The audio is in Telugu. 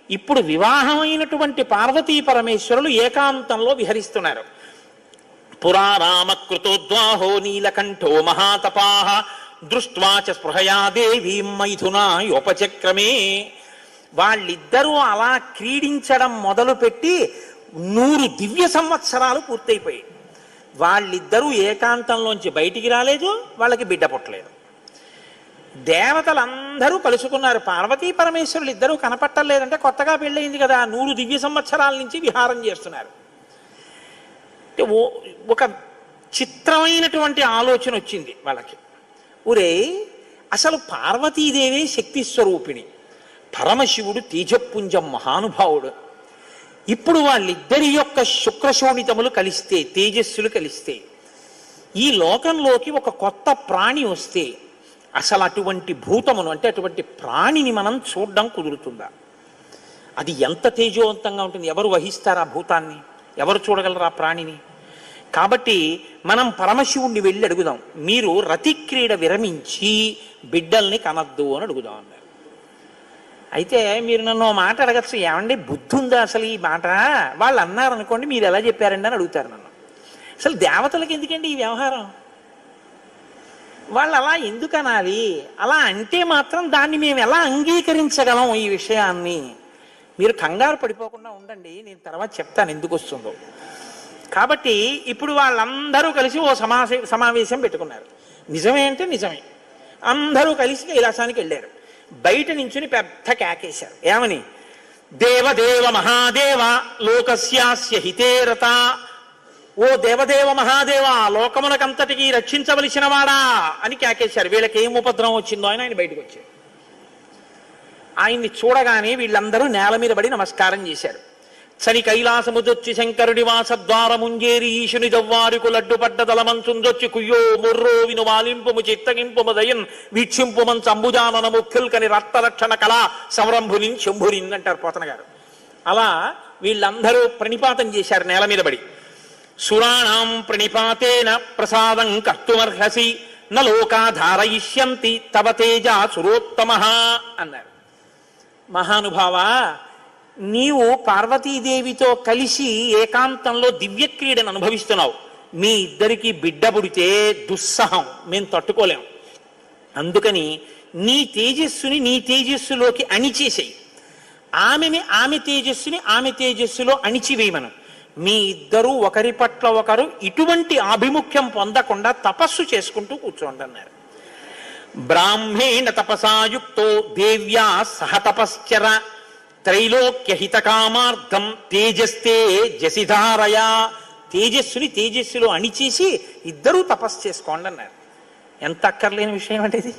ఇప్పుడు వివాహమైనటువంటి పార్వతీ పరమేశ్వరులు ఏకాంతంలో విహరిస్తున్నారు. పురారామకృతోద్వాహో నీలకంఠో మహాతపాః దృష్ట్వా చ స్పృహయా దేవీం మైథునాయోపచక్రమే. వాళ్ళిద్దరూ అలా క్రీడించడం మొదలుపెట్టి 100 దివ్య సంవత్సరాలు పూర్తయిపోయాయి. వాళ్ళిద్దరూ ఏకాంతంలోంచి బయటికి రాలేదు, వాళ్ళకి బిడ్డ పుట్టలేదు. దేవతలందరూ కలుసుకున్నారు. పార్వతీ పరమేశ్వరులు ఇద్దరూ కనపట్టలేదంటే కొత్తగా పెళ్ళయింది కదా, 100 దివ్య సంవత్సరాల నుంచి విహారం చేస్తున్నారు. ఒక చిత్రమైనటువంటి ఆలోచన వచ్చింది వాళ్ళకి. ఒరే, అసలు పార్వతీదేవే శక్తి స్వరూపిణి, పరమశివుడు తేజపుంజం మహానుభావుడు. ఇప్పుడు వాళ్ళిద్దరి యొక్క శుక్రశోణితములు కలిస్తే, తేజస్సులు కలిస్తే, ఈ లోకంలోకి ఒక కొత్త ప్రాణి వస్తే అసలు అటువంటి భూతమును అంటే అటువంటి ప్రాణిని మనం చూడడం కుదురుతుందా? అది ఎంత తేజోవంతంగా ఉంటుంది? ఎవరు వహిస్తారు ఆ భూతాన్ని? ఎవరు చూడగలరు ఆ ప్రాణిని? కాబట్టి మనం పరమశివుణ్ణి వెళ్ళి అడుగుదాం, మీరు రతిక్రీడ విరమించి బిడ్డల్ని కనద్దు అని అడుగుదాం అన్నారు. అయితే మీరు నన్ను మాట అడగచ్చు, ఏమండి బుద్ధి ఉందా అసలు ఈ మాట? వాళ్ళు అన్నారనుకోండి, మీరు ఎలా చెప్పారండి అని అడుగుతారు నన్ను. అసలు దేవతలకు ఎందుకండి ఈ వ్యవహారం? వాళ్ళు అలా ఎందుకు అనాలి? అలా అంటే మాత్రం దాన్ని మేము ఎలా అంగీకరించగలం ఈ విషయాన్ని? మీరు కంగారు పడిపోకుండా ఉండండి, నేను తర్వాత చెప్తాను ఎందుకు వస్తుందో. కాబట్టి ఇప్పుడు వాళ్ళందరూ కలిసి ఓ సమావేశం పెట్టుకున్నారు. నిజమే అంటే నిజమే. అందరూ కలిసి కైలాసానికి వెళ్ళారు. బయట నించుని పెద్ద కేకేశారు. ఏమని? దేవదేవ మహాదేవ లోకస్యాస్య హితేరత. ఓ దేవదేవ మహాదేవ, లోకమునకంతటికి రక్షించవలసిన వాడా అని కేకేశారు. వీళ్ళకి ఏం ఉపద్రవం వచ్చిందో అని ఆయన బయటకు వచ్చారు. ఆయన్ని చూడగానే వీళ్ళందరూ నేల మీద పడి నమస్కారం చేశారు. చని కైలాసముదొచ్చి శంకరుడి వాసద్వారముంజేరి ఈశుని దవ్వారుకు లడ్డుపడ్డ దళమంచుందొచ్చి కుయ్యో ముర్రో విను వాలింపుము చిత్తగింపుము దయన్ వీక్షింపుమం చంబుజానన ముఖ్యుల్కని రక్తరక్షణ కళా సంరంభుని శంభునిన్ అంటారు పోతన గారు. అలా వీళ్ళందరూ ప్రణిపాతం చేశారు నేల మీద పడి. సురాణం ప్రణిపాతేన ప్రసాదం కర్తుమర్హసి న లోకా ధారయిష్యంతి తవ తేజ సురోత్తమః అన్నారు. మహానుభావా, నీవు పార్వతీదేవితో కలిసి ఏకాంతంలో దివ్యక్రీడను అనుభవిస్తున్నావు. మీ ఇద్దరికి బిడ్డ పుడితే దుస్సహం, మేము తట్టుకోలేం. అందుకని నీ తేజస్సుని నీ తేజస్సులోకి అణిచేసేయి, ఆమె తేజస్సుని ఆమె తేజస్సులో అణిచివేయమను. మీ ఇద్దరూ ఒకరి పట్ల ఒకరు ఇటువంటి ఆభిముఖ్యం పొందకుండా తపస్సు చేసుకుంటూ కూర్చోండి అన్నారు. బ్రాహ్మేణ తపసాయుక్తో దేవ్యా సహ తపశ్చర త్రైలోక్యహితకామార్థం తేజస్తే జసిధారయా. తేజస్సుని తేజస్సులో అణిచేసి ఇద్దరూ తపస్సు చేసుకోండి అన్నారు. ఎంత అక్కర్లేని విషయం అంటే ఇది.